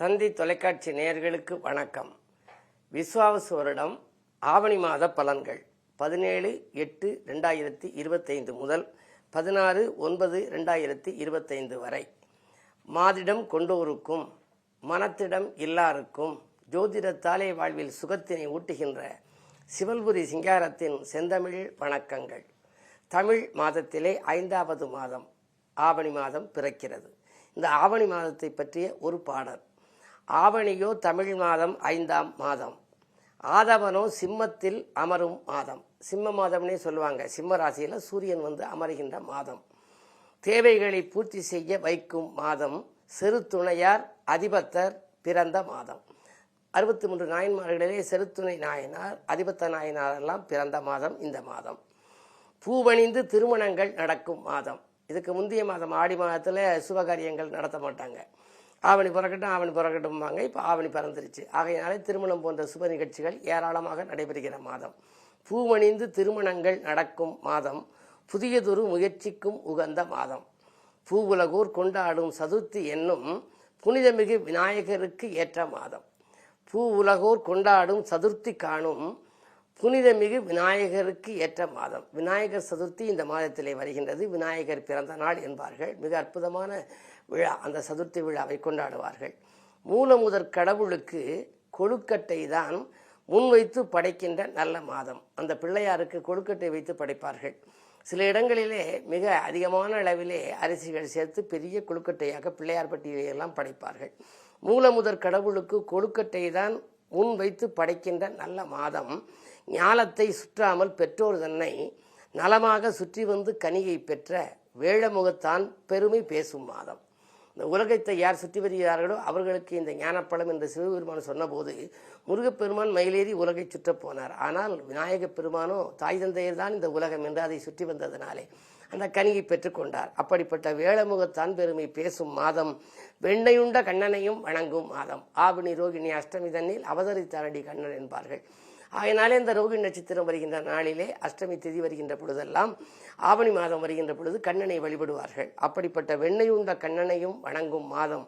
தந்தி தொலைக்காட்சி நேயர்களுக்கு வணக்கம். விஸ்வாவசு வருடம் ஆவணி மாத பலன்கள் 17/8/2025 முதல் 16/9/2025 வரை. மாதிடம் கொண்டோருக்கும் மனத்திடம் இல்லாருக்கும் ஜோதிடத்தாலே வாழ்வில் சுகத்தினை ஊட்டுகின்ற சிவல்புரி சிங்காரத்தின் செந்தமிழ் வணக்கங்கள். தமிழ் மாதத்திலே 5வது மாதம் ஆவணி மாதம் பிறக்கிறது. இந்த ஆவணி மாதத்தை பற்றிய ஒரு பாடல். ஆவணியோ தமிழ் மாதம் 5ஆம் மாதம், ஆதவனோ சிம்மத்தில் அமரும் மாதம். சிம்ம மாதம்னே சொல்லுவாங்க. சிம்ம ராசியில் சூரியன் வந்து அமருகின்ற மாதம். தேவைகளை பூர்த்தி செய்ய வைக்கும் மாதம். செருத்துணையார் அதிபத்தர் பிறந்த மாதம். 63 நாயன்மார்களிலே செருத்துணை நாயனார் அதிபத்த நாயனார் எல்லாம் பிறந்த மாதம் இந்த மாதம். பூவணிந்து திருமணங்கள் நடக்கும் மாதம். இதுக்கு முந்தைய மாதம் ஆடி மாதத்தில் சுபகாரியங்கள் நடத்த மாட்டாங்க. ஆவணி பிறக்கட்டும்பாங்க. இப்போ ஆவணி பிறந்துருச்சு. ஆகையினாலே திருமணம் போன்ற சுப நிகழ்ச்சிகள் ஏராளமாக நடைபெறுகிற மாதம். பூவணிந்து திருமணங்கள் நடக்கும் மாதம். புதியதொரு முயற்சிக்கும் உகந்த மாதம். பூவுலகோர் கொண்டாடும் சதுர்த்தி என்னும் புனிதமிகு விநாயகருக்கு ஏற்ற மாதம். பூவுலகோர் கொண்டாடும் சதுர்த்தி காணும் புனிதமிகு விநாயகருக்கு ஏற்ற மாதம். விநாயகர் சதுர்த்தி இந்த மாதத்திலே வருகின்றது. விநாயகர் பிறந்த நாள் என்பார்கள். மிக அற்புதமான விழா. அந்த சதுர்த்தி விழாவை கொண்டாடுவார்கள். மூலமுதற் கடவுளுக்கு கொழுக்கட்டை தான் முன்வைத்து படைக்கின்ற நல்ல மாதம். அந்த பிள்ளையாருக்கு கொழுக்கட்டை வைத்து படைப்பார்கள். சில இடங்களிலே மிக அதிகமான அளவிலே அரிசிகள் சேர்த்து பெரிய கொழுக்கட்டையாக பிள்ளையார் பட்டியலையெல்லாம் படைப்பார்கள். மூலமுதற் கடவுளுக்கு கொழுக்கட்டை தான் முன் வைத்து படைக்கின்ற நல்ல மாதம். ஞாலத்தை சுற்றாமல் பெற்றோர் தன்னை நலமாக சுற்றி வந்து கனியை பெற்ற வேழமுகத்தான் பெருமை பேசும் மாதம். இந்த உலகத்தை யார் சுற்றி வருகிறார்களோ அவர்களுக்கு இந்த ஞானப்பழம் என்று சிவபெருமான் சொன்னபோது முருகப்பெருமான் மயிலேறி உலகை சுற்றப் போனார். ஆனால் விநாயகப் பெருமானோ தாய் தந்தையர் தான் இந்த உலகம் என்று அதை சுற்றி வந்ததினாலே அந்த கனியை பெற்றுக்கொண்டார். அப்படிப்பட்ட வேழமுகத்தான் பெருமை பேசும் மாதம். வெண்ணையுண்ட கண்ணனையும் வணங்கும் மாதம். ஆவணி ரோகிணி அஷ்டமி தன்னில் அவதரித்தாரடி கண்ணன் என்பார்கள். ஆகையினாலே இந்த ரோகிணி நட்சத்திரம் வருகின்ற நாளிலே அஷ்டமி திதி வருகின்ற பொழுதெல்லாம் ஆவணி மாதம் வருகின்ற பொழுது கண்ணனை வழிபடுவார்கள். அப்படிப்பட்ட வெண்ணையுண்ட கண்ணனையும் வணங்கும் மாதம்.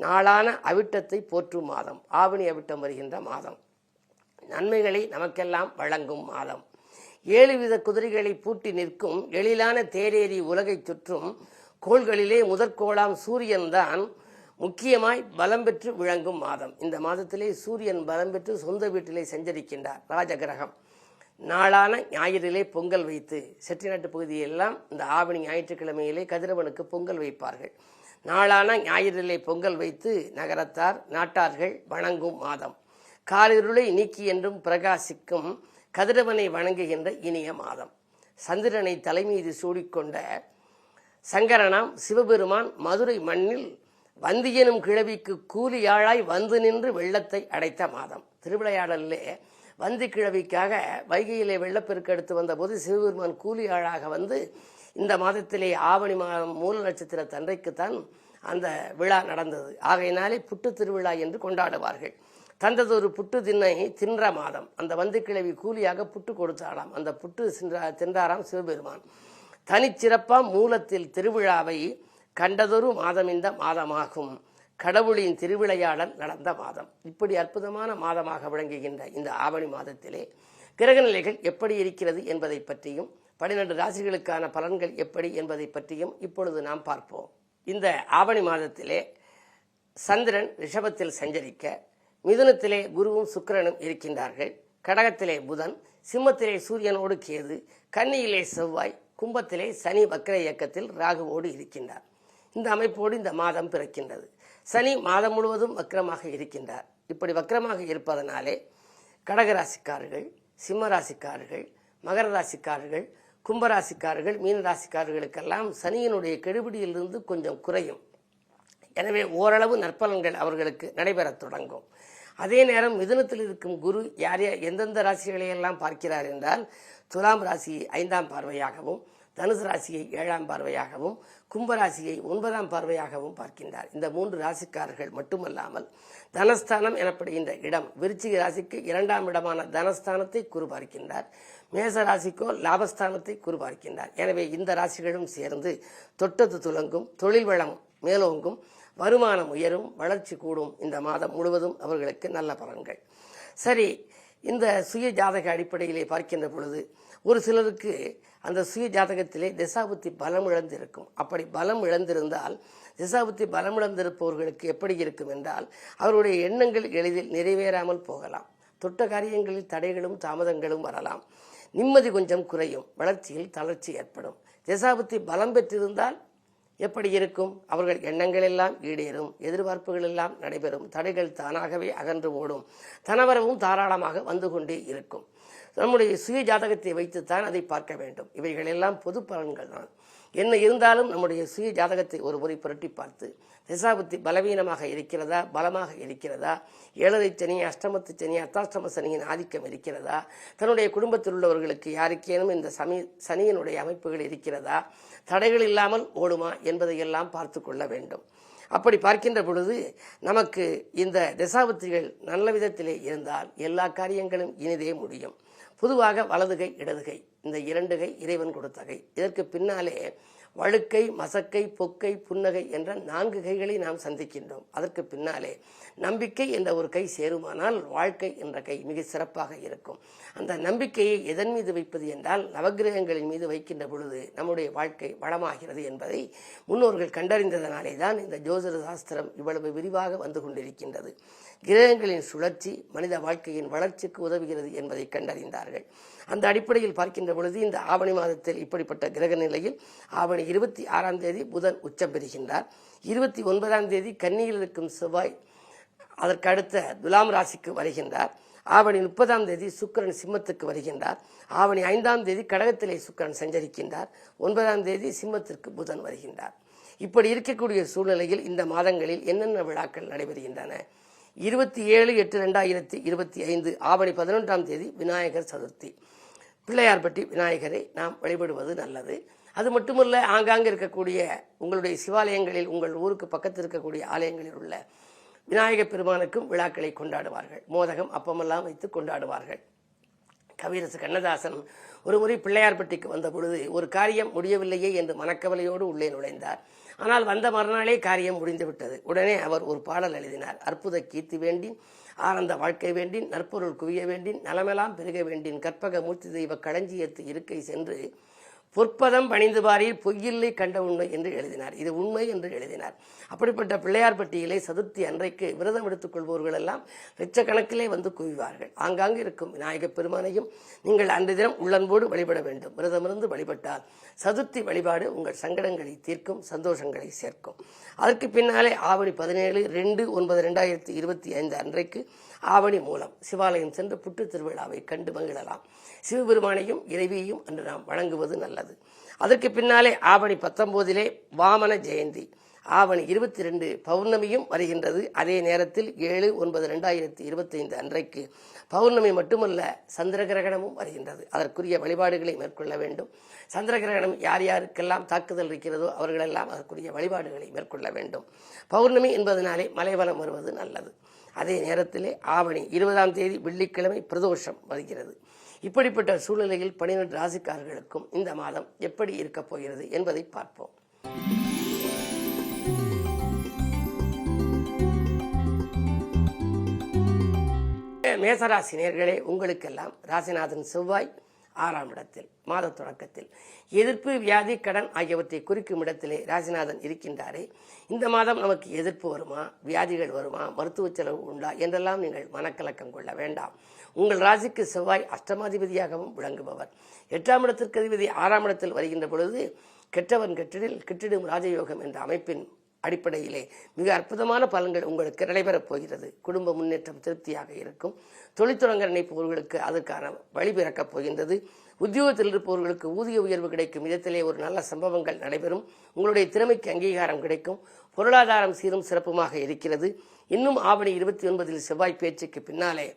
நாளான அவிட்டத்தை போற்றும் மாதம். ஆவணி அவிட்டம் வருகின்ற மாதம். நன்மைகளை நமக்கெல்லாம் வழங்கும் மாதம். 7 வித குதிரைகளை பூட்டி நிற்கும் எழிலான தேரேறி உலகை சுற்றும் கோள்களிலே முதற்கோளாம் சூரியன்தான் முக்கியமாய் பலம் பெற்று விளங்கும் மாதம். இந்த மாதத்திலே சூரியன் பலம் பெற்று சொந்த வீட்டிலே சஞ்சரிக்கின்றார். ராஜகிரகம். நாளான ஞாயிறிலே பொங்கல் வைத்து செட்டிநாட்டு பகுதியெல்லாம் இந்த ஆவணி ஞாயிற்றுக்கிழமையிலே கதிரவனுக்கு பொங்கல் வைப்பார்கள். நாளான ஞாயிறிலே பொங்கல் வைத்து நகரத்தார் நாட்டார்கள் வணங்கும் மாதம். காரிருளை நீக்கி என்றும் பிரகாசிக்கும் கதிரவனை வணங்குகின்ற இனிய மாதம். சந்திரனை தலைமீது சூடிக்கொண்ட சங்கரனாம் சிவபெருமான் மதுரை மண்ணில் வந்தியனும் கிழவிக்கு கூலியாழாய் வந்து நின்று வெள்ளத்தை அடைத்த மாதம். திருவிளையாடலிலே வந்தி கிழவிக்காக வைகையிலே வெள்ளப்பெருக்கு எடுத்து வந்தபோது சிவபெருமான் கூலியாழாக வந்து இந்த மாதத்திலே ஆவணி மாதம் மூல நட்சத்திர தன்றைக்குத்தான் அந்த விழா நடந்தது. ஆகையினாலே புட்டு திருவிழா என்று கொண்டாடுவார்கள். தந்ததொரு புட்டு தின்னை தின்ற மாதம். அந்த வந்தி கிழவி கூலியாக புட்டு கொடுத்தாளாம். அந்த புட்டு தின்றாராம் சிவபெருமான். தனிச்சிறப்பாம் மூலத்தில் திருவிழாவை கண்டதொரு மாதம் இந்த மாதமாகும். கடவுளின் திருவிளையாடல் நடந்த மாதம். இப்படி அற்புதமான மாதமாக விளங்குகின்ற இந்த ஆவணி மாதத்திலே கிரகநிலைகள் எப்படி இருக்கிறது என்பதை பற்றியும் 12 ராசிகளுக்கான பலன்கள் எப்படி என்பதை பற்றியும் இப்பொழுது நாம் பார்ப்போம். இந்த ஆவணி மாதத்திலே சந்திரன் ரிஷபத்தில் சஞ்சரிக்க, மிதுனத்திலே குருவும் சுக்கிரனும் இருக்கின்றார்கள். கடகத்திலே புதன், சிம்மத்திலே சூரியனோடு கேது, கன்னியிலே செவ்வாய், கும்பத்திலே சனி வக்ர இயக்கத்தில் ராகுவோடு இருக்கின்றார். இந்த அமைப்போடு இந்த மாதம் பிறக்கின்றது. சனி மாதம் முழுவதும் வக்ரமாக இருக்கின்றார். இப்படி வக்ரமாக இருப்பதனாலே கடகராசிக்காரர்கள், சிம்ம ராசிக்காரர்கள், மகர ராசிக்காரர்கள், கும்பராசிக்காரர்கள், மீன ராசிக்காரர்களுக்கெல்லாம் சனியினுடைய கெடுபிடியிலிருந்து கொஞ்சம் குறையும். எனவே ஓரளவு நற்பலன்கள் அவர்களுக்கு நடைபெறத் தொடங்கும். அதே நேரம் மிதுனத்தில் இருக்கும் குரு யார் எந்தெந்த ராசிகளையெல்லாம் பார்க்கிறார் என்றால், துலாம் ராசியை 5ஆம் பார்வையாகவும், தனுசு ராசியை 7ஆம் பார்வையாகவும், கும்பராசியை 9ஆம் பார்வையாகவும் பார்க்கின்றார். இந்த 3 ராசிக்காரர்கள் மட்டுமல்லாமல் தனஸ்தானம் எனப்படுகின்ற இடம், விருச்சிக ராசிக்கு 2ஆம் இடமான தனஸ்தானத்தை குரு பார்க்கின்றார். மேச ராசிக்கோ லாபஸ்தானத்தை குரு பார்க்கின்றார். எனவே இந்த ராசிகளும் சேர்ந்து தொட்டது துலங்கும், தொழில் வளம் மேலோங்கும், வருமானம் உயரும், வளர்ச்சி கூடும். இந்த மாதம் முழுவதும் அவர்களுக்கு நல்ல பலன்கள். சரி, இந்த சுய ஜாதக அடிப்படையிலே பார்க்கின்ற பொழுது ஒரு சிலருக்கு அந்த சுய ஜாதகத்திலே திசாபுத்தி பலம் இழந்திருக்கும். அப்படி பலம் இழந்திருந்தால், திசாபுத்தி பலம் இழந்திருப்பவர்களுக்கு எப்படி இருக்கும் என்றால், அவருடைய எண்ணங்கள் எளிதில் நிறைவேறாமல் போகலாம். தொட்ட காரியங்களில் தடைகளும் தாமதங்களும் வரலாம். நிம்மதி கொஞ்சம் குறையும். வளர்ச்சியில் தளர்ச்சி ஏற்படும். திசாபுத்தி பலம் பெற்றிருந்தால் எப்படி இருக்கும்? அவர்கள் எண்ணங்கள் எல்லாம் ஈடேறும், எதிர்பார்ப்புகள் எல்லாம் நடைபெறும், தடைகள் தானாகவே அகன்று ஓடும், தனவரவும் தாராளமாக வந்து கொண்டே இருக்கும். நம்முடைய சுய ஜாதகத்தை வைத்துத்தான் அதை பார்க்க வேண்டும். இவைகள் எல்லாம் பொது பலன்கள் தான். என்ன இருந்தாலும் நம்முடைய சுய ஜாதகத்தை ஒரு முறை புரட்டி பார்த்து, திசாபுத்தி பலவீனமாக இருக்கிறதா, பலமாக இருக்கிறதா, ஏழரை சனி, அஷ்டமத்து சனி, அர்த்தாஷ்டம சனியின் ஆதிக்கம் இருக்கிறதா, தன்னுடைய குடும்பத்தில் உள்ளவர்களுக்கு யாருக்கேனும் இந்த சனியினுடைய அமைப்புகள் இருக்கிறதா, தடைகள் இல்லாமல் ஓடுமா என்பதையெல்லாம் பார்த்து கொள்ள வேண்டும். அப்படி பார்க்கின்ற பொழுது நமக்கு இந்த திசாபுத்திகள் நல்ல விதத்திலே இருந்தால் எல்லா காரியங்களும் இனிதே முடியும். பொதுவாக வலதுகை இடதுகை இந்த 2 கை இறைவன் கொடுத்த கை. இதற்கு பின்னாலே வழுக்கை, மசக்கை, பொக்கை, புன்னகை என்ற 4 கைகளை நாம் சந்திக்கின்றோம். அதற்கு பின்னாலே நம்பிக்கை என்ற ஒரு கை சேருமானால் வாழ்க்கை என்ற கை மிக சிறப்பாக இருக்கும். அந்த நம்பிக்கையை எதன் மீது வைப்பது என்றால், நவகிரகங்களின் மீது வைக்கின்ற பொழுது நம்முடைய வாழ்க்கை வளமாகிறது என்பதை முன்னோர்கள் கண்டறிந்ததனாலே தான் இந்த ஜோதிட சாஸ்திரம் இவ்வளவு விரிவாக வந்து கொண்டிருக்கின்றது. கிரகங்களின் சுழற்சி மனித வாழ்க்கையின் வளர்ச்சிக்கு உதவுகிறது என்பதை கண்டறிந்தார்கள். அந்த அடிப்படையில் பார்க்கின்ற பொழுது இந்த ஆவணி மாதத்தில் இப்படிப்பட்ட கிரக நிலையில் ஆவணி 26ஆம் தேதி புதன் உச்சம் பெறுகின்றார். 29ஆம் தேதி கன்னியில் இருக்கும் செவ்வாய் அதற்கு அடுத்த துலாம் ராசிக்கு வருகின்றார். ஆவணி 30ஆம் தேதி சுக்கிரன் சிம்மத்துக்கு வருகின்றார். ஆவணி 5ஆம் தேதி கடகத்திலே சுக்கிரன் சஞ்சரிக்கின்றார். 9ஆம் தேதி சிம்மத்திற்கு புதன் வருகின்றார். இப்படி இருக்கக்கூடிய சூழ்நிலையில் இந்த மாதங்களில் என்னென்ன விழாக்கள் நடைபெறுகின்றன? 27/8/2025 ஆவணி 11ஆம் தேதி விநாயகர் சதுர்த்தி. பிள்ளையார்பட்டி விநாயகரை நாம் வழிபடுவது நல்லது. அது மட்டுமல்ல, ஆங்காங்கே இருக்கக்கூடிய உங்களுடைய சிவாலயங்களில், உங்கள் ஊருக்கு பக்கத்தில் இருக்கக்கூடிய ஆலயங்களில் உள்ள விநாயகப் பெருமானுக்கும் விழாக்களை கொண்டாடுவார்கள். மோதகம் அப்பமெல்லாம் வைத்து கொண்டாடுவார்கள். கவியரசு கண்ணதாசன் ஒரு முறை பிள்ளையார்பட்டிக்கு வந்த பொழுது ஒரு காரியம் முடியவில்லையே என்று மனக்கவலையோடு உள்ளே நுழைந்தார். ஆனால் வந்த மறுநாளே காரியம் முடிந்துவிட்டது. உடனே அவர் ஒரு பாடல் எழுதினார். அற்புத கீர்த்தி வேண்டின், ஆனந்த வாழ்க்கை வேண்டின், நற்பொருள் குவிய வேண்டின், நலமெல்லாம் பெருக வேண்டின், கற்பக மூர்த்தி தெய்வ களஞ்சியத்து இருக்கை சென்று பொற்பதம் பணிந்து பாரில் பொய்யில்லை கண்ட உண்மை என்று எழுதினார். இது உண்மை என்று எழுதினார். அப்படிப்பட்ட பிள்ளையார்பட்டியிலே சதுர்த்தி அன்றைக்கு விரதம் எடுத்துக் கொள்பவர்கள் எல்லாம் லட்சக்கணக்கிலே வந்து குவிவார்கள். ஆங்காங்கு இருக்கும் விநாயகப் பெருமானையும் நீங்கள் அன்று தினம் உள்ளன்போடு வழிபட வேண்டும். விரதமிருந்து வழிபட்டால் சதுர்த்தி வழிபாடு உங்கள் சங்கடங்களை தீர்க்கும், சந்தோஷங்களை சேர்க்கும். அதற்கு பின்னாலே ஆவணி 17/9/2025 அன்றைக்கு ஆவணி மூலம் சிவாலயம் சென்று புட்டு திருவிழாவை கண்டு மகிழலாம். சிவபெருமானையும் இறைவியையும் அன்று நாம் வணங்குவது நல்லது. அதற்கு பின்னாலே ஆவணி 19 வாமன ஜெயந்தி, ஆவணி 22 பௌர்ணமியும் வருகின்றது. அதே நேரத்தில் 7/9/2025 அன்றைக்கு பௌர்ணமி மட்டுமல்ல, சந்திர கிரகணமும் வருகின்றது. அதற்குரிய வழிபாடுகளை மேற்கொள்ள வேண்டும். சந்திர கிரகணம் யார் யாருக்கெல்லாம் தாக்குதல் இருக்கிறதோ அவர்களெல்லாம் அதற்குரிய வழிபாடுகளை மேற்கொள்ள வேண்டும். பௌர்ணமி என்பதனாலே மலைவலம் வருவது நல்லது. அதே நேரத்திலே ஆவணி 20ஆம் தேதி வெள்ளிக்கிழமை பிரதோஷம் வருகிறது. இப்படிப்பட்ட சூழ்நிலையில் 12 ராசிக்காரர்களுக்கும் இந்த மாதம் எப்படி இருக்கப் போகிறது என்பதை பார்ப்போம். மேசராசி நேயர்களே, உங்களுக்கெல்லாம் ராசிநாதன் செவ்வாய் 6ஆம் இடத்தில் மாத தொடக்கத்தில் எதிர்ப்பு, வியாதி, கடன் ஆகியவற்றை குறிக்கும் இடத்திலே ராசிநாதன் இருக்கின்றாரே. இந்த மாதம் நமக்கு எதிர்ப்பு வருமா, வியாதிகள் வருமா, மருத்துவ செலவு உண்டா என்றெல்லாம் நீங்கள் மனக்கலக்கம் கொள்ள வேண்டாம். உங்கள் ராசிக்கு செவ்வாய் அஷ்டமாதிபதியாகவும் விளங்குபவர். 8ஆம் இடத்திற்கு அதிபதி 6ஆம் இடத்தில் வருகின்ற பொழுது கெட்டவன் கெட்டிடில் கிட்டிடும் ராஜயோகம் என்ற அமைப்பின் அடிப்படையிலே மிக அற்புதமான பலன்கள் உங்களுக்கு நடைபெறப் போகிறது. குடும்ப முன்னேற்றம் திருப்தியாக இருக்கும். தொழிற்துறங்க நினைப்பவர்களுக்கு அதற்கான வழி பிறக்கப் போகின்றது. உத்தியோகத்தில் இருப்பவர்களுக்கு ஊதிய உயர்வு கிடைக்கும் விதத்திலே ஒரு நல்ல சம்பவங்கள் நடைபெறும். உங்களுடைய திறமைக்கு அங்கீகாரம் கிடைக்கும். பொருளாதாரம் சீரும் சிறப்புமாக இருக்கிறது. இன்னும் ஆவணி 29 செவ்வாய் பேச்சுக்கு பின்னாலே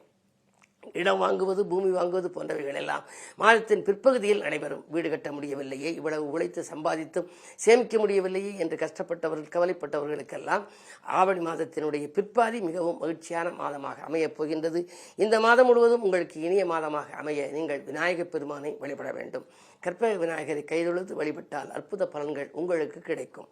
இடம் வாங்குவது, பூமி வாங்குவது போன்றவைகள் எல்லாம் மாதத்தின் பிற்பகுதியில் நடைபெறும். வீடு கட்ட முடியவில்லையே, இவ்வளவு உழைத்து சம்பாதித்தும் சேமிக்க முடியவில்லையே என்று கஷ்டப்பட்டவர்கள், கவலைப்பட்டவர்களுக்கெல்லாம் ஆவணி மாதத்தினுடைய பிற்பாதி மிகவும் மகிழ்ச்சியான மாதமாக அமையப் போகின்றது. இந்த மாதம் முழுவதும் உங்களுக்கு இனிய மாதமாக அமைய நீங்கள் விநாயகப் பெருமானை வழிபட வேண்டும். கற்பக விநாயகரை கைதொழுது வழிபட்டால் அற்புத பலன்கள் உங்களுக்கு கிடைக்கும்.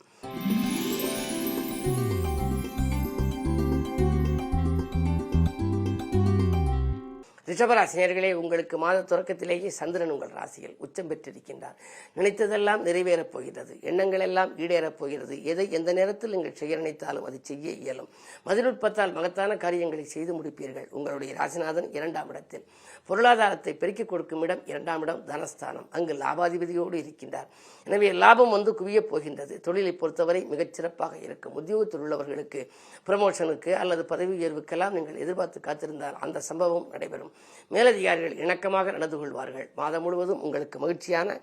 ரிஷபராசினியர்களே, உங்களுக்கு மாத தொடக்கத்திலேயே சந்திரன் உங்கள் ராசியில் உச்சம் பெற்றிருக்கின்றார். நினைத்ததெல்லாம் நிறைவேறப் போகிறது. எண்ணங்கள் எல்லாம் ஈடேறப் போகிறது. எதை எந்த நேரத்தில் நீங்கள் செய்ய நினைத்தாலும் அது செய்ய இயலும். மதிநுட்பத்தால் மகத்தான காரியங்களை செய்து முடிப்பீர்கள். உங்களுடைய ராசிநாதன் 2ஆம் இடத்தில். பொருளாதாரத்தை பெருக்கிக் கொடுக்கும் இடம் 2ஆம் இடம் தனஸ்தானம். அங்கு லாபாதிபதியோடு இருக்கின்றார். எனவே லாபம் வந்து குவியப் போகின்றது. தொழிலை பொறுத்தவரை மிகச் சிறப்பாக இருக்கும். உத்தியோகத்தில் உள்ளவர்களுக்கு ப்ரமோஷனுக்கு அல்லது பதவி உயர்வுக்கெல்லாம் நீங்கள் எதிர்பார்த்து காத்திருந்தால் அந்த சம்பவம் நடைபெறும். மேலதிகாரிகள் இணக்கமாக நடந்து கொள்வார்கள். மாதம் முழுவதும் உங்களுக்கு மகிழ்ச்சியான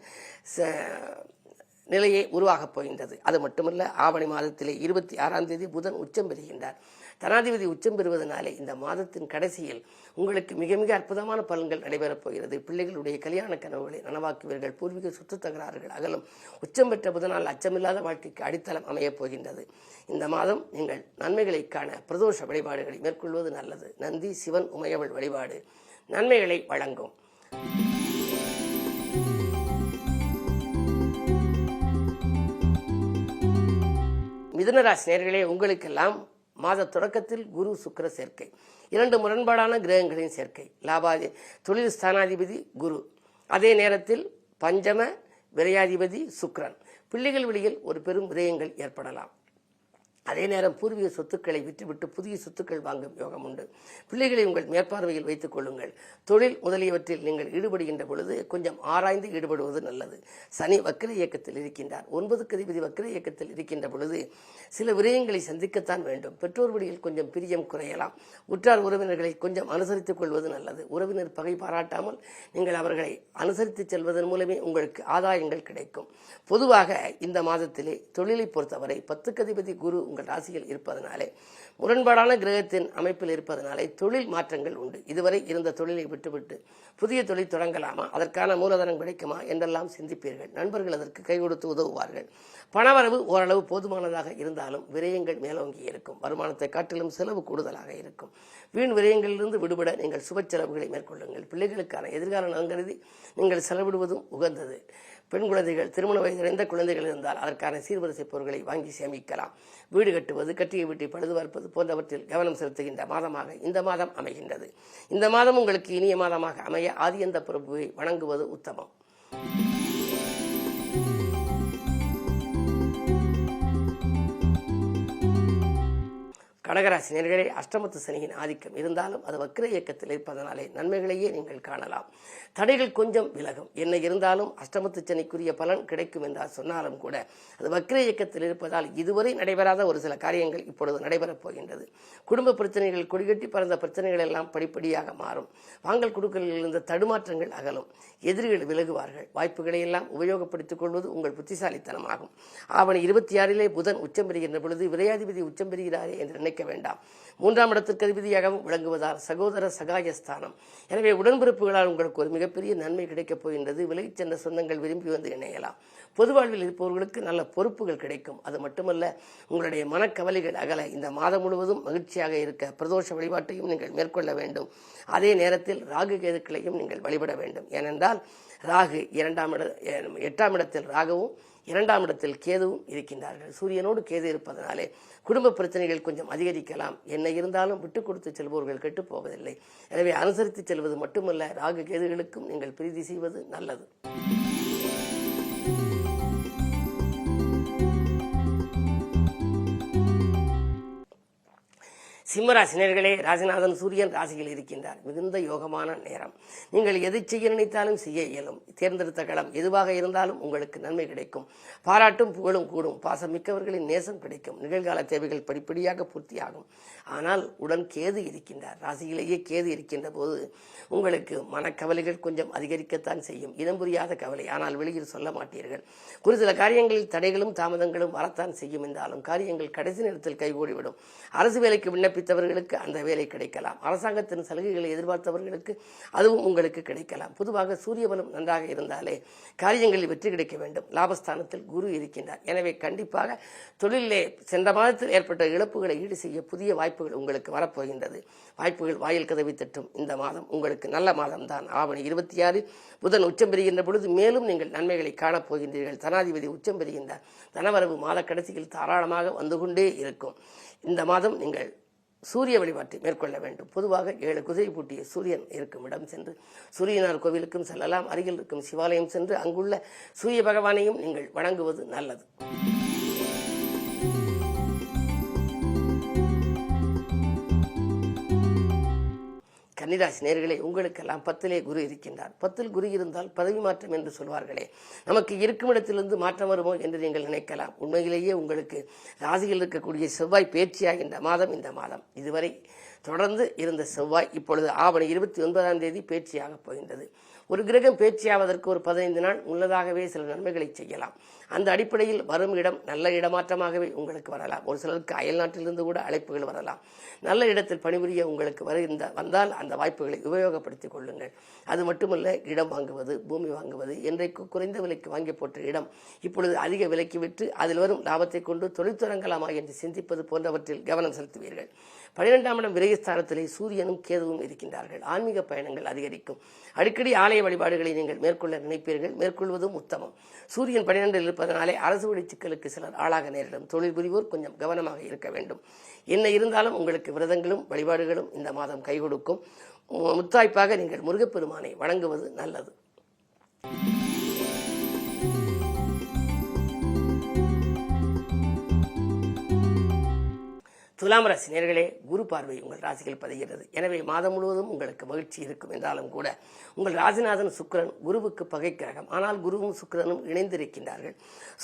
நிலையை உருவாகப் போகின்றது. அது மட்டுமல்ல, ஆவணி மாதத்திலே 26ஆம் தேதி புதன் உச்சம் பெறுகின்றார். தனாதிபதி உச்சம் பெறுவதனாலே இந்த மாதத்தின் கடைசியில் உங்களுக்கு மிக மிக அற்புதமான பலன்கள் நடைபெறப் போகிறது. பிள்ளைகளுடைய கல்யாண கனவுகளை நனவாக்குவீர்கள். பூர்வீக சொத்து தகராறுகள் அகலும். உச்சம் பெற்ற புதனால் அச்சமில்லாத வாழ்க்கைக்கு அடித்தளம் அமையப் போகின்றது. இந்த மாதம் நீங்கள் நன்மைகளை காண பிரதோஷ வழிபாடுகளை மேற்கொள்வது நல்லது. நந்தி, சிவன், உமையவள் வழிபாடு நன்மைகளை வழங்கும். மிதுனராசி நேயர்களே, உங்களுக்கெல்லாம் மாத தொடக்கத்தில் குரு சுக்கிர சேர்க்கை, 2 முரண்பாடான கிரகங்களின் சேர்க்கை. தொழில் ஸ்தானாதிபதி குரு, அதே நேரத்தில் பஞ்சம விரையாதிபதி சுக்கிரன். பிள்ளைகள் வழியில் ஒரு பெரும் விரயங்கள் ஏற்படலாம். அதே நேரம் பூர்வீக சொத்துக்களை விட்டுவிட்டு புதிய சொத்துக்கள் வாங்கும் யோகம் உண்டு. பிள்ளைகளை உங்கள் மேற்பார்வையில் வைத்துக் கொள்ளுங்கள். தொழில் முதலியவற்றில் நீங்கள் ஈடுபடுகின்ற பொழுது கொஞ்சம் ஆராய்ந்து ஈடுபடுவது நல்லது. சனி வக்ர இயக்கத்தில் இருக்கின்றார். 9க்கு அதிபதி வக்ர இயக்கத்தில் இருக்கின்ற பொழுது சில விரயங்களை சந்திக்கத்தான் வேண்டும். பெற்றோர் வழியில் கொஞ்சம் பிரியம் குறையலாம். உற்றார் உறவினர்களை கொஞ்சம் அனுசரித்துக் கொள்வது நல்லது. உறவினர் பகை பாராட்டாமல் நீங்கள் அவர்களை அனுசரித்து செல்வதன் மூலமே உங்களுக்கு ஆதாயங்கள் கிடைக்கும். பொதுவாக இந்த மாதத்திலே தொழிலை பொறுத்தவரை 10க்கு அதிபதி குரு உங்கள் ராசியில் இருப்பதனாலே, முரண்பாடான கிரகத்தின் அமைப்பில் இருப்பதனாலே தொழில் மாற்றங்கள் உண்டு. இதுவரை இருந்த தொழிலை விட்டுவிட்டு புதிய தொழில் தொடங்கலாமா, அதற்கான மூலதனம் கிடைக்குமா என்றெல்லாம் சிந்திப்பீர்கள். நண்பர்கள் அதற்கு கை கொடுத்து உதவுவார்கள். பணவரவு ஓரளவு போதுமானதாக இருந்தாலும் விரயங்கள் மேலோங்கி இருக்கும். வருமானத்தை காட்டிலும் செலவு கூடுதலாக இருக்கும். வீண் விரயங்களிலிருந்து விடுபட நீங்கள் சுப செலவுகளை மேற்கொள்ளுங்கள். பிள்ளைகளுக்கான எதிர்கால நலன்கருதி நீங்கள் செலவிடுவதும் உகந்தது. பெண் குழந்தைகள், திருமண வயதிடைந்த குழந்தைகள் இருந்தால் அதற்கான சீர்வரிசை பொருட்களை வாங்கி சேமிக்கலாம். வீடு கட்டுவது, கட்டிய வீட்டை பழுது பார்ப்பது போன்றவற்றில் கவனம் செலுத்துகின்ற மாதமாக இந்த மாதம் அமைகின்றது. இந்த மாதம் உங்களுக்கு இனிய மாதமாக அமைய ஆதியந்த பிரபுவை வணங்குவது உத்தமம். கடகராசி நேயர்களே, அஷ்டமத்து சனியின் ஆதிக்கம் இருந்தாலும் அது வக்ர இயக்கத்தில் இருப்பதனாலே நன்மைகளையே நீங்கள் காணலாம். தடைகள் கொஞ்சம் விலகும். என்ன இருந்தாலும் அஷ்டமத்து சனிக்குரிய பலன் கிடைக்கும் என்றால் சொன்னாலும் கூட அது வக்ர இயக்கத்தில் இருப்பதால் இதுவரை நடைபெறாத ஒரு சில காரியங்கள் இப்பொழுது நடைபெறப் போகின்றது. குடும்ப பிரச்சனைகள், கொடிகட்டி பறந்த பிரச்சனைகள் எல்லாம் படிப்படியாக மாறும். வாங்கல் கொடுக்கலில் இருந்த தடுமாற்றங்கள் அகலும். எதிரிகள் விலகுவார்கள். வாய்ப்புகளை எல்லாம் உபயோகப்படுத்திக் கொள்வது உங்கள் புத்திசாலித்தனமாகும். ஆவணி 26 புதன் உச்சம் பெறுகின்ற பொழுது விரையாதிபதி உச்சம் பெறுகிறாரே என்று நினைக்க வேண்டாம். 3ஆம் இடத்திற்கு அதிபதியாகவும் விளங்குவதால் சகோதர சகாயஸ்தானம். எனவே உடன்பிறப்புகளால் உங்களுக்கு ஒரு மிகப்பெரிய நன்மை கிடைக்கப் போகின்றது. விலகிச் சென்ற சொந்தங்கள் விரும்பி வந்து இணையலாம். பொது வாழ்வில் இருப்பவர்களுக்கு நல்ல பொறுப்புகள் கிடைக்கும். அது மட்டுமல்ல, உங்களுடைய மனக்கவலைகள் அகல இந்த மாதம் முழுவதும் மகிழ்ச்சியாக இருக்க பிரதோஷ வழிபாட்டையும் நீங்கள் மேற்கொள்ள வேண்டும். அதே நேரத்தில் ராகு கேதுக்களையும் நீங்கள் வழிபட வேண்டும். ஏனென்றால் ராகு 8ஆம் இடத்தில் ராகவும் 2ஆம் இடத்தில் கேதுவும் இருக்கின்றார்கள். சூரியனோடு கேது இருப்பதனாலே குடும்ப பிரச்சனைகள் கொஞ்சம் அதிகரிக்கலாம். என்ன இருந்தாலும் விட்டுக் கொடுத்து செல்பவர்கள் கெட்டுப் போவதில்லை. எனவே அனுசரித்து செல்வது மட்டுமல்ல, ராகு கேதுகளுக்கும் நீங்கள் பிரீதி செய்வது நல்லது. சிம்மராசினியர்களே, ராசிநாதன் சூரியன் ராசியில் இருக்கின்றார். மிகுந்த யோகமான நேரம். நீங்கள் எதை செய்ய நினைத்தாலும் செய்ய இயலும். தேர்ந்தெடுத்த களம் எதுவாக இருந்தாலும் உங்களுக்கு நன்மை கிடைக்கும். பாராட்டும் புகழும் கூடும். பாசம் மிக்கவர்களின் நேசம் கிடைக்கும். நிகழ்கால தேவைகள் படிப்படியாக பூர்த்தியாகும். ஆனால் உடன் கேது இருக்கின்றார். ராசியிலேயே கேது இருக்கின்ற போது உங்களுக்கு மனக்கவலைகள் கொஞ்சம் அதிகரிக்கத்தான் செய்யும். இனம் புரியாத கவலை, ஆனால் வெளியில் சொல்ல மாட்டீர்கள். ஒரு சில காரியங்களில் தடைகளும் தாமதங்களும் வரத்தான் செய்யும் என்றாலும் காரியங்கள் கடைசி நேரத்தில் கைகூடிவிடும். அரசு வேலைக்கு விண்ணப்பித்தவர்களுக்கு அந்த வேலை கிடைக்கலாம். அரசாங்கத்தின் சலுகைகளை எதிர்பார்த்தவர்களுக்கு அதுவும் உங்களுக்கு கிடைக்கலாம். பொதுவாக சூரிய பலம் நன்றாக இருந்தாலே காரியங்களில் வெற்றி கிடைக்க வேண்டும். லாபஸ்தானத்தில் குரு இருக்கின்றார். எனவே கண்டிப்பாக தொழிலே சென்ற மாதத்தில் ஏற்பட்ட இழப்புகளை ஈடு செய்ய புதிய வாய்ப்புகள் உங்களுக்கு வரப்போகின்றது. வாய்ப்புகள் வாயில் கதவை தட்டும். இந்த மாதம் உங்களுக்கு நல்ல மாதம்தான். ஆவணி 26 புதன் உச்சம் பெறுகின்ற பொழுது மேலும் நீங்கள் நன்மைகளை காணப்போகின்றீர்கள். தனாதிபதி உச்சம் பெறுகின்றார். தனவரவு மாத கடைசியில் தாராளமாக வந்து கொண்டே இருக்கும். இந்த மாதம் நீங்கள் சூரிய வழிபாட்டை மேற்கொள்ள வேண்டும். பொதுவாக 7 குதிரை பூட்டிய சூரியன் இருக்கும் இடம் சென்று சூரியனார் கோவிலுக்கும் செல்லலாம். அருகில் இருக்கும் சிவாலயம் சென்று அங்குள்ள சூரிய பகவானையும் நீங்கள் வணங்குவது நல்லது. கன்னிராசி நேயர்களே, உங்களுக்கெல்லாம் 10லே குரு இருக்கின்றார். 10ல் குரு இருந்தால் பதவி மாற்றம் என்று சொல்வார்களே, நமக்கு இருக்கும் இடத்திலிருந்து மாற்றம் வருமோ என்று நீங்கள் நினைக்கலாம். உண்மையிலேயே உங்களுக்கு ராசியில் இருக்கக்கூடிய செவ்வாய் பேச்சியாகின்ற மாதம் இந்த மாதம். இதுவரை தொடர்ந்து இருந்த செவ்வாய் இப்பொழுது ஆவணி 29ஆம் தேதி பேச்சியாக போகின்றது. ஒரு கிரகம் பேச்சியாவதற்கு ஒரு 15 நாள் முன்னதாகவே சில நன்மைகளை செய்யலாம். அந்த அடிப்படையில் வரும் இடம் நல்ல இடமாற்றமாகவே உங்களுக்கு வரலாம். ஒரு சிலருக்கு அயல் நாட்டிலிருந்து கூட அழைப்புகள் வரலாம். நல்ல இடத்தில் பணிபுரிய உங்களுக்கு வந்தால் அந்த வாய்ப்புகளை உபயோகப்படுத்திக் கொள்ளுங்கள். அது மட்டுமல்ல, இடம் வாங்குவது, பூமி வாங்குவது, என்றைக்கு குறைந்த விலைக்கு வாங்கி போட்ட இடம் இப்பொழுது அதிக விலைக்கு விற்று அதில் வரும் லாபத்தை கொண்டு தொழில் தொடங்கலாமா என்று சிந்திப்பது போன்றவற்றில் கவனம் செலுத்துவீர்கள். 12ஆம் இடம் விரயஸ்தானத்திலே சூரியனும் கேதுவும் இருக்கின்றார்கள். ஆன்மீக பயணங்கள் அதிகரிக்கும். அடிக்கடி ஆலய வழிபாடுகளை நீங்கள் மேற்கொள்ள நினைப்பீர்கள். மேற்கொள்வதும் உத்தமம். சூரியன் 12இல் இருப்பதனாலே அரசு வழி சிக்கலுக்கு சிலர் ஆளாக நேரிடும். தொழில் புரிவோர் கொஞ்சம் கவனமாக இருக்க வேண்டும். என்ன இருந்தாலும் உங்களுக்கு விரதங்களும் வழிபாடுகளும் இந்த மாதம் கை கொடுக்கும். முத்தாய்ப்பாக நீங்கள் முருகப்பெருமானை வணங்குவது நல்லது. துலாம் ராசி நேயர்களே, குரு பார்வை உங்கள் ராசிகள் பதிகிறது. எனவே மாதம் முழுவதும் உங்களுக்கு மகிழ்ச்சி இருக்கும் என்றாலும் கூட உங்கள் ராசிநாதன் சுக்கிரன் குருவுக்கு பகை கிரகம். ஆனால் குருவும் சுக்கிரனும் இணைந்திருக்கின்றார்கள்.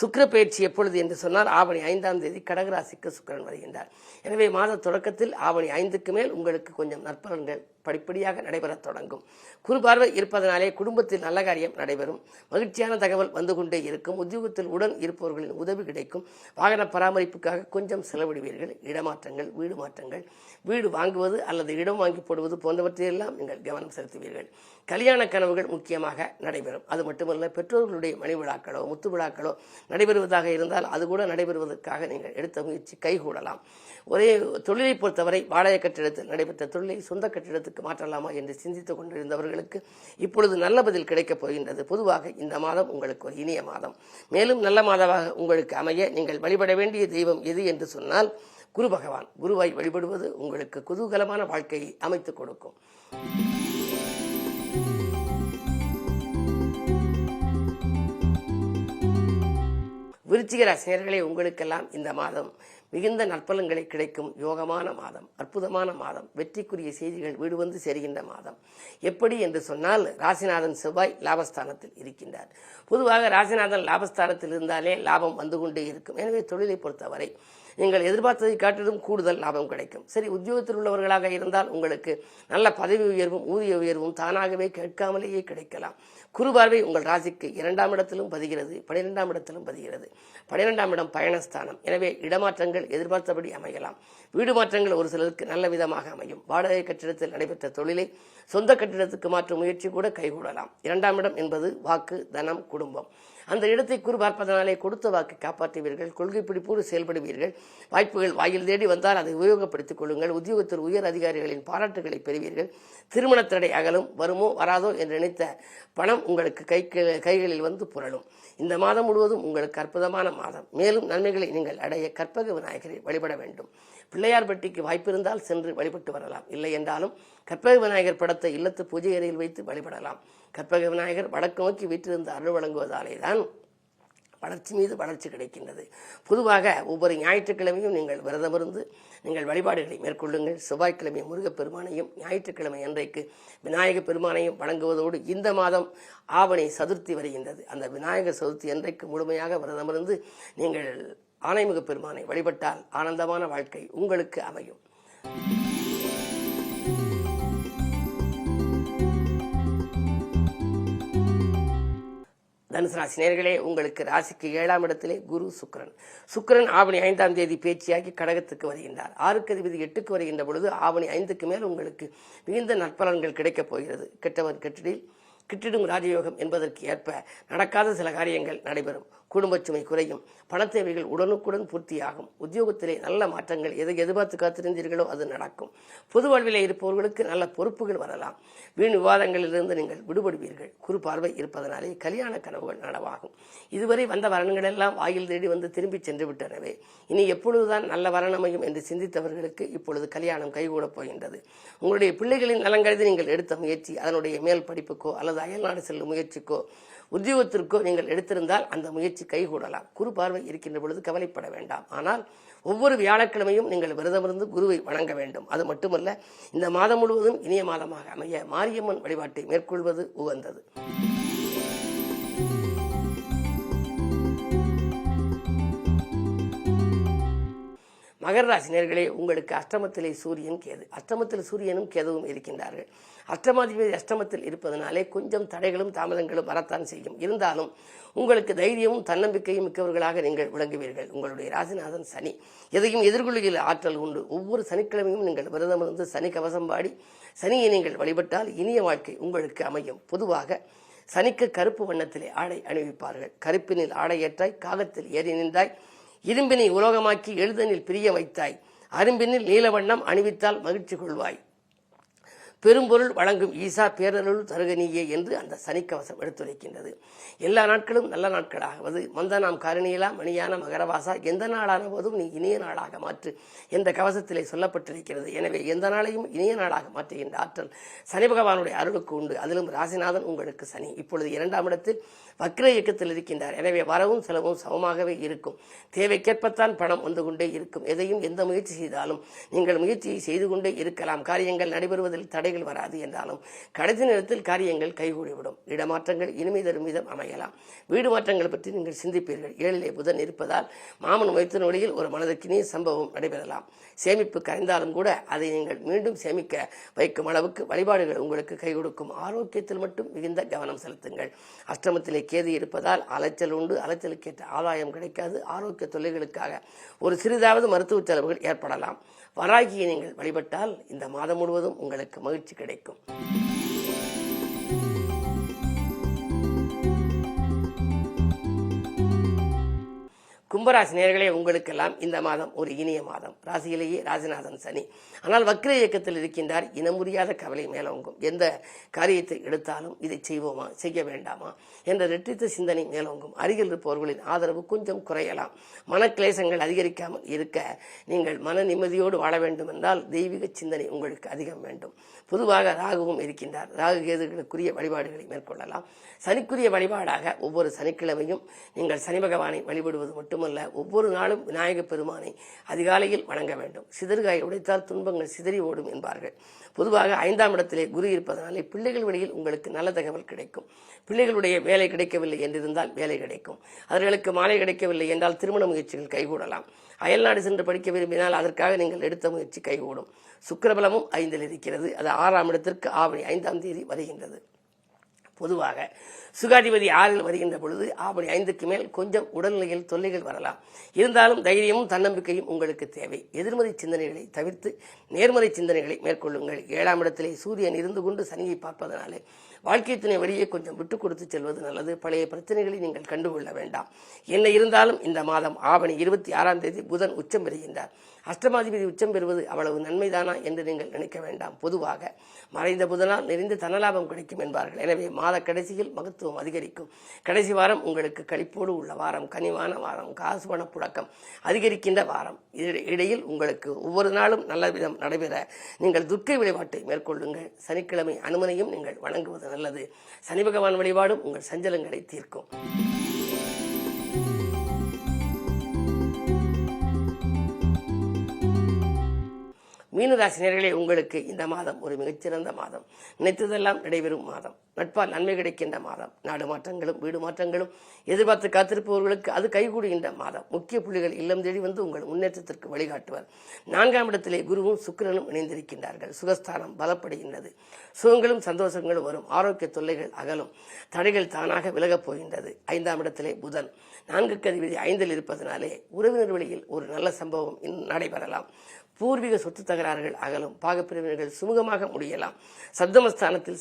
சுக்கிர பயிற்சி எப்பொழுது என்று சொன்னால் ஆவணி 5ஆம் தேதி கடகராசிக்கு சுக்கிரன் வருகின்றார். எனவே மாத தொடக்கத்தில் ஆவணி 5க்கு மேல் உங்களுக்கு கொஞ்சம் நற்பலன்கள் படிப்படியாக நடைபெறத் தொடங்கும். குரு பார்வை இருப்பதனாலே குடும்பத்தில் நல்ல காரியம் நடைபெறும். மகிழ்ச்சியான தகவல் வந்து கொண்டே இருக்கும். உத்தியோகத்தில் உடன் இருப்பவர்களின் உதவி கிடைக்கும். வாகன பராமரிப்புக்காக கொஞ்சம் செலவிடுவீர்கள். இடமாற்றங்கள், வீடு மாற்றங்கள், வீடு வாங்குவது அல்லது இடம் வாங்கி போடுவது போன்றவற்றையெல்லாம் நீங்கள் கவனம் செலுத்துவீர்கள். கல்யாண கனவுகள் முக்கியமாக நடைபெறும். அது மட்டுமல்ல, பெற்றோர்களுடைய மணி விழாக்களோ முத்து விழாக்களோ நடைபெறுவதாக இருந்தால் அது கூட நடைபெறுவதற்காக நீங்கள் எடுத்த முயற்சி கைகூடலாம். ஒரே தொழிலை பொறுத்தவரை வாடகை கட்டிடத்தில் நடைபெற்ற தொழிலை சொந்த கட்டிடத்துக்கு மாற்றலாமா என்று சிந்தித்துக் கொண்டிருந்தவர்களுக்கு இப்பொழுது நல்ல பதில் கிடைக்கப் போகின்றது. பொதுவாக இந்த மாதம் உங்களுக்கு ஒரு இனிய மாதம். மேலும் நல்ல மாதமாக உங்களுக்கு அமைய நீங்கள் வழிபட வேண்டிய தெய்வம் எது என்று சொன்னால் குரு பகவான். குருவை வழிபடுவது உங்களுக்கு குதூகலமான வாழ்க்கையை அமைத்துக் கொடுக்கும். விருச்சிக ராசி நேயர்களே, உங்களுக்கெல்லாம் இந்த மாதம் மிகுந்த நற்பலன்களை கிடைக்கும் யோகமான மாதம், அற்புதமான மாதம், வெற்றிக்குரிய செய்திகள் வீடு வந்து சேர்கின்ற மாதம். எப்படி என்று சொன்னால், ராசிநாதன் செவ்வாய் லாபஸ்தானத்தில் இருக்கின்றார். பொதுவாக ராசிநாதன் லாபஸ்தானத்தில் இருந்தாலே லாபம் வந்து கொண்டே இருக்கும். எனவே தொழிலை பொறுத்தவரை நீங்கள் எதிர்பார்த்ததை காட்டிலும் கூடுதல் லாபம் கிடைக்கும். சரி, உத்தியோகத்தில் உள்ளவர்களாக இருந்தால் உங்களுக்கு நல்ல பதவி உயர்வும் ஊதிய உயர்வும் தானாகவே கேட்காமலேயே கிடைக்கலாம். குரு பார்வை உங்கள் ராசிக்கு 2ஆம் இடத்திலும் பதிகிறது, 12ஆம் இடத்திலும் பதிகிறது. 12ஆம் இடம் பயணஸ்தானம். எனவே இடமாற்றங்கள் எதிர்பார்த்தபடி அமையலாம். வீடு மாற்றங்கள் ஒரு சிலருக்கு நல்ல விதமாக அமையும். வாடகை கட்டிடத்தில் நடைபெற்ற தொழிலை சொந்த கட்டிடத்துக்கு மாற்றும் முயற்சி கூட கைகூடலாம். 2ஆம் இடம் என்பது வாக்கு, தனம், குடும்பம். அந்த இடத்தை குரு பார்ப்பதனாலே கொடுத்த வாக்கு காப்பாற்றுவீர்கள். கொள்கை பிடிப்போடு செயல்படுவீர்கள். வாய்ப்புகள் வாயில் தேடி வந்தால் அதை உபயோகப்படுத்திக் கொள்ளுங்கள். உத்தியோகத்தில் உயர் அதிகாரிகளின் பாராட்டுகளை பெறுவீர்கள். திருமண தடை அகலும். வருமோ வராதோ என்று நினைத்த பணம் உங்களுக்கு கைகளில் வந்து புரளும். இந்த மாதம் முழுவதும் உங்களுக்கு அற்புதமான மாதம். மேலும் நன்மைகளை நீங்கள் அடைய கற்பக விநாயகரை வழிபட வேண்டும். பிள்ளையார்பட்டிக்கு வாய்ப்பிருந்தால் சென்று வழிபட்டு வரலாம். இல்லை என்றாலும் கற்பக விநாயகர் படத்தை இல்லத்து பூஜை அறையில் வைத்து வழிபடலாம். கற்பக விநாயகர் வடக்கு நோக்கி வீற்றிருந்து அருள் வழங்குவதாலே தான் வளர்ச்சி மீது வளர்ச்சி கிடைக்கின்றது. பொதுவாக ஒவ்வொரு ஞாயிற்றுக்கிழமையும் நீங்கள் விரதமிருந்து நீங்கள் வழிபாடுகளை மேற்கொள்ளுங்கள். செவ்வாய்க்கிழமை முருகப்பெருமானையும் ஞாயிற்றுக்கிழமை அன்றைக்கு விநாயகப் பெருமானையும் வணங்குவதோடு இந்த மாதம் ஆவணி சதுர்த்தி வருகின்றது. அந்த விநாயகர் சதுர்த்தி அன்றைக்கு முழுமையாக விரதமிருந்து நீங்கள் ஆனைமுக பெருமானை வழிபட்டால் ஆனந்தமான வாழ்க்கை உங்களுக்கு அமையும். தனுசு ராசி நேயர்களே, உங்களுக்கு ராசிக்கு 7ஆம் இடத்திலே குரு சுக்கிரன் ஆவணி 5ஆம் தேதி பேச்சியாகி கடகத்துக்கு வருகின்றார். 6க்கு அதிபதி 8க்கு வருகின்ற பொழுது ஆவணி 5க்கு மேல் உங்களுக்கு மிகுந்த நற்பலன்கள் கிடைக்கப் போகிறது. கெட்டவர் கெட்டிடில் கிட்டிடும் ராஜயோகம் என்பதற்கு ஏற்ப நடக்காத சில காரியங்கள் நடைபெறும். குடும்பச் சுமை குறையும். பணத்தேவைகள் உடனுக்குடன் பூர்த்தியாகும். உத்தியோகத்திலே நல்ல மாற்றங்கள் எதை எதிர்பார்த்து காத்திருந்தீர்களோ அது நடக்கும். பொது வாழ்விலே இருப்பவர்களுக்கு நல்ல பொறுப்புகள் வரலாம். வீண் விவாதங்களிலிருந்து நீங்கள் விடுபடுவீர்கள். குறு பார்வை இருப்பதனாலே கல்யாண கனவுகள் நனவாகும். இதுவரை வந்த வரன்கள் எல்லாம் வாயில் தேடி வந்து திரும்பி சென்று விட்டனவே, இனி எப்பொழுதுதான் நல்ல வரணமையும் என்று சிந்தித்தவர்களுக்கு இப்பொழுது கல்யாணம் கைகூடப் போகின்றது. உங்களுடைய பிள்ளைகளின் நலங்கருதி நீங்கள் எடுத்த முயற்சி, அதனுடைய மேல் படிப்புக்கோ அல்லது அயல்நாடு செல்லும் முயற்சிக்கோ உத்தியோகத்திற்கோ நீங்கள் எடுத்திருந்தால் அந்த முயற்சி கைகூடலாம். குரு பார்வை இருக்கின்ற பொழுது கவலைப்பட வேண்டாம். ஆனால் ஒவ்வொரு வியாழக்கிழமையும் நீங்கள் விரதமிருந்து குருவை வணங்க வேண்டும். அது மட்டுமல்ல, இந்த மாதம் முழுவதும் இனிய மாதமாக அமைய மாரியம்மன் வழிபாட்டை மேற்கொள்வது உகந்தது. மகர ராசி நேயர்களே, உங்களுக்கு அஷ்டமத்திலே சூரியன் கேது, அஷ்டமத்தில் சூரியனும் கேதுவும் இருக்கின்றார்கள். அஷ்டமாதிபதி அஷ்டமத்தில் இருப்பதனாலே கொஞ்சம் தடைகளும் தாமதங்களும் வரத்தான் செய்யும். இருந்தாலும் உங்களுக்கு தைரியமும் தன்னம்பிக்கையும் மிக்கவர்களாக நீங்கள் விளங்குவீர்கள். உங்களுடைய ராசிநாதன் சனி, எதையும் எதிர்கொள்ளுகிற ஆற்றல் உண்டு. ஒவ்வொரு சனிக்கிழமையும் நீங்கள் விரதமிருந்து சனி கவசம் பாடி சனியை நீங்கள் வழிபட்டால் இனிய வாழ்க்கை உங்களுக்கு அமையும். பொதுவாக சனிக்கு கருப்பு வண்ணத்திலே ஆடை அணிவிப்பார்கள். கருப்பினில் ஆடை ஏற்றாய், காகத்தில் ஏறி நின்றாய், இரும்பினை உலோகமாக்கி எழுதனில் பிரிய வைத்தாய், அரும்பினில் நீல வண்ணம் அணிவித்தால் மகிழ்ச்சி கொள்வாய், பெரும்பொருள் வழங்கும் ஈசா பேரருள் தருகனியே என்று அந்த சனிக்கவசம் எடுத்துரைக்கின்றது. எல்லா நாட்களும் நல்ல நாட்களாவது மந்தனாம் காரணியலா மணியான மகரவாசா எந்த நாளான போதும் நீ இனிய நாளாக மாற்று என்ற கவசத்திலே சொல்லப்பட்டிருக்கிறது. எனவே எந்த நாளையும் இனிய நாளாக மாற்றுகின்ற ஆற்றல் சனி பகவானுடைய அருளுக்கு உண்டு. அதிலும் ராசிநாதன் உங்களுக்கு சனி இப்பொழுது 2ஆம் இடத்தில் வக்ர இயக்கத்தில் இருக்கின்றார். எனவே வரவும் செலவும் சமமாகவே இருக்கும். தேவைக்கேற்பத்தான் பணம் வந்து கொண்டே இருக்கும். எதையும் எந்த முயற்சி செய்தாலும் நீங்கள் முயற்சியை செய்து கொண்டே இருக்கலாம். காரியங்கள் நடைபெறுவதில் தடைகள் வராது என்றாலும் கடைசி நேரத்தில் காரியங்கள் கைகூடிவிடும். இடமாற்றங்கள் இனிமை தரும் விதம் அமையலாம். வீடு மாற்றங்கள் பற்றி நீங்கள் சிந்திப்பீர்கள். 7லே புதன் இருப்பதால் மாமன் மைத்தின் வழியில் ஒரு மனதுக்கினிய சம்பவம் நடைபெறலாம். சேமிப்பு கரைந்தாலும் கூட அதை நீங்கள் மீண்டும் சேமிக்க வைக்கும் அளவுக்கு வழிபாடுகள் உங்களுக்கு கை கொடுக்கும். ஆரோக்கியத்தில் மட்டும் மிகுந்த கவனம் செலுத்துங்கள். அஷ்டமத்திலே கேது இருப்பதால் அலைச்சல் உண்டு. அலைச்சலுக்கேற்ற ஆதாயம் கிடைக்காது. ஆரோக்கிய தொல்லைகளுக்காக ஒரு சிறிதாவது மருத்துவ செலவுகள் ஏற்படலாம். வராகியை நீங்கள் வழிபட்டால் இந்த மாதம் முழுவதும் உங்களுக்கு மகிழ்ச்சி கிடைக்கும். கும்பராசி நேயர்களே, உங்களுக்கெல்லாம் இந்த மாதம் ஒரு இனிய மாதம். ராசியிலேயே ராசிநாதன் சனி, ஆனால் வக்ர இயக்கத்தில் இருக்கின்றார். இனமுறியாத கவலை மேலோங்கும். எந்த காரியத்தை எடுத்தாலும் இதை செய்வோமா செய்ய வேண்டாமா என்ற ரெட்டித்த சிந்தனை மேலோங்கும். அருகில் இருப்பவர்களின் ஆதரவு கொஞ்சம் குறையலாம். மனக்கிளேசங்கள் அதிகரிக்காமல் இருக்க நீங்கள் மன நிம்மதியோடு வாழ வேண்டும் என்றால் தெய்வீக சிந்தனை உங்களுக்கு அதிகம் வேண்டும். பொதுவாக ராகுவும் இருக்கின்றார். ராகு கேதுகளுக்குரிய வழிபாடுகளை மேற்கொள்ளலாம். சனிக்குரிய வழிபாடாக ஒவ்வொரு சனிக்கிழமையும் நீங்கள் சனி பகவானை வழிபடுவது மட்டுமல்ல, ஒவ்வொரு நாளும் விநாயக பெருமானை அதிகாலையில் வணங்க வேண்டும். சிதறுகாய் உடைத்தால் துன்பங்கள் சிதறி ஓடும் என்பார்கள். பொதுவாக 5ஆம் இடத்திலே குரு இருப்பதனாலே பிள்ளைகள் வழியில் உங்களுக்கு நல்ல தகவல் கிடைக்கும். பிள்ளைகளுடைய வேலை கிடைக்கவில்லை என்றிருந்தால் வேலை கிடைக்கும். அவர்களுக்கு மாலை கிடைக்கவில்லை என்றால் திருமண முயற்சிகள் கைகூடலாம். அயல்நாடு சென்று படிக்க விரும்பினால் அதற்காக நீங்கள் எடுத்த முயற்சி கைகூடும். சுக்கிரபலமும் 5இல் இருக்கிறது. அது 6ஆம் இடத்திற்கு ஆவணி 5ஆம் தேதி வருகின்றது. பொதுவாக சுகாதிபதி 6இல் வருகின்ற பொழுது ஆவணி 5க்கு மேல் கொஞ்சம் உடல்நிலையில் தொல்லைகள் வரலாம். இருந்தாலும் தைரியமும் தன்னம்பிக்கையும் உங்களுக்கு தேவை. எதிர்மறை சிந்தனைகளை தவிர்த்து நேர்மறை சிந்தனைகளை மேற்கொள்ளுங்கள். 7ஆம் இடத்திலே சூரியன் இருந்து கொண்டு சனியை பார்ப்பதனாலே வாழ்க்கை துணை வழியே கொஞ்சம் விட்டுக் கொடுத்து செல்வது நல்லது. பழைய பிரச்சனைகளை நீங்கள் கண்டுகொள்ள வேண்டாம். என்ன இருந்தாலும் இந்த மாதம் ஆவணி 26ஆம் தேதி புதன் உச்சம் பெறுகின்றார். அஷ்டமாதிபதி உச்சம் பெறுவது அவ்வளவு நன்மைதானா என்று நீங்கள் நினைக்க வேண்டாம். பொதுவாக மறைந்த புதனால் நிறைந்த தனலாபம் கிடைக்கும் என்பார்கள். எனவே மாத கடைசியில் மகத்துவம் அதிகரிக்கும். கடைசி வாரம் உங்களுக்கு களிப்போடு உள்ள வாரம், கனிவான வாரம், காசு பண புழக்கம் அதிகரிக்கின்ற வாரம். இடையில் உங்களுக்கு ஒவ்வொரு நாளும் நல்ல விதம் நடைபெற நீங்கள் துர்க்கை வழிபாட்டை மேற்கொள்ளுங்கள். சனிக்கிழமை அனுமனையும் நீங்கள் வணங்குவது நல்லது. சனி பகவான் வழிபாடும் உங்கள் சஞ்சலங்களை தீர்க்கும். மீனராசினியர்களே, உங்களுக்கு இந்த மாதம் ஒரு மிகச்சிறந்த மாதம். நினைத்ததெல்லாம் நடைபெறும் மாதம். நட்பால் நன்மை கிடைக்கின்ற மாதம். நாடு மாற்றங்களும் வீடு மாற்றங்களும் எதிர்பார்த்து காத்திருப்பவர்களுக்கு அது கைகூடுகின்ற மாதம். முக்கிய புள்ளிகள் இல்லம் தேடி வந்து உங்கள் முன்னேற்றத்திற்கு வழிகாட்டுவர். 4ஆம் இடத்திலே குருவும் சுக்கிரனும் இணைந்திருக்கின்றார்கள். சுகஸ்தானம் பலப்படுகின்றது. சுகங்களும் சந்தோஷங்களும் வரும். ஆரோக்கிய தொல்லைகள் அகலும். தடைகள் தானாக விலகப் போகின்றது. 5ஆம் இடத்திலே புதன் 4க்கு அதிபதி 5இல் இருப்பதனாலே உறவினர் வழியில் ஒரு நல்ல சம்பவம் நடைபெறலாம். பூர்வீக சொத்து தகராறுகள் அகலும். பாகப்பிரிவினர்கள் சுமூகமாக முடியலாம். சப்தமஸ்தானத்தில்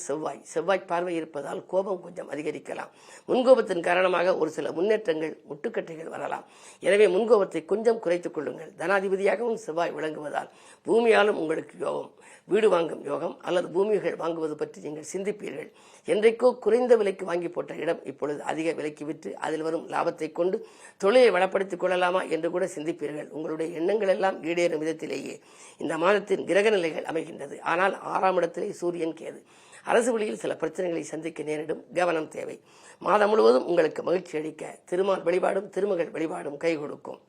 செவ்வாய் பார்வை இருப்பதால் கோபம் கொஞ்சம் அதிகரிக்கலாம். முன்கோபத்தின் காரணமாக ஒரு சில முன்னேற்றங்கள் முட்டுக்கட்டைகள் வரலாம். எனவே முன்கோபத்தை கொஞ்சம் குறைத்துக் கொள்ளுங்கள். தனாதிபதியாகவும் செவ்வாய் விளங்குவதால் பூமியாலும் உங்களுக்கு யோகம். வீடு வாங்கும் யோகம் அல்லது பூமிகள் வாங்குவது பற்றி நீங்கள் சிந்திப்பீர்கள். என்றைக்கோ குறைந்த விலைக்கு வாங்கி போட்ட இடம் இப்பொழுது அதிக விலைக்கு விற்று அதில் வரும் லாபத்தை கொண்டு தொழிலை வளப்படுத்திக் கொள்ளலாமா என்று கூட சிந்திப்பீர்கள். உங்களுடைய எண்ணங்கள் எல்லாம் ஈடேறும் விதத்திலேயே இந்த மாதத்தின் கிரக நிலைகள் அமைகின்றது. ஆனால் 6ஆம் இடத்திலே சூரியன் கேது. அரசு வழியில் சில பிரச்சனைகளை சந்திக்க நேரிடும். கவனம் தேவை. மாதம் முழுவதும் உங்களுக்கு மகிழ்ச்சி அளிக்க திருமால் வழிபாடும் திருமகள் வழிபாடும் கை கொடுக்கும்.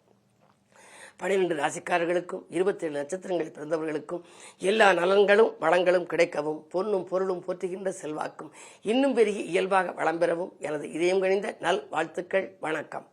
12 ராசிக்காரர்களுக்கும் 27 நட்சத்திரங்களில் பிறந்தவர்களுக்கும் எல்லா நலன்களும் வளங்களும் கிடைக்கவும் பொன்னும் பொருளும் போற்றுகின்ற செல்வாக்கும் இன்னும் பெருகி இயல்பாக வளம் பெறவும் எனது இதயம் கனிந்த நல் வாழ்த்துக்கள். வணக்கம்.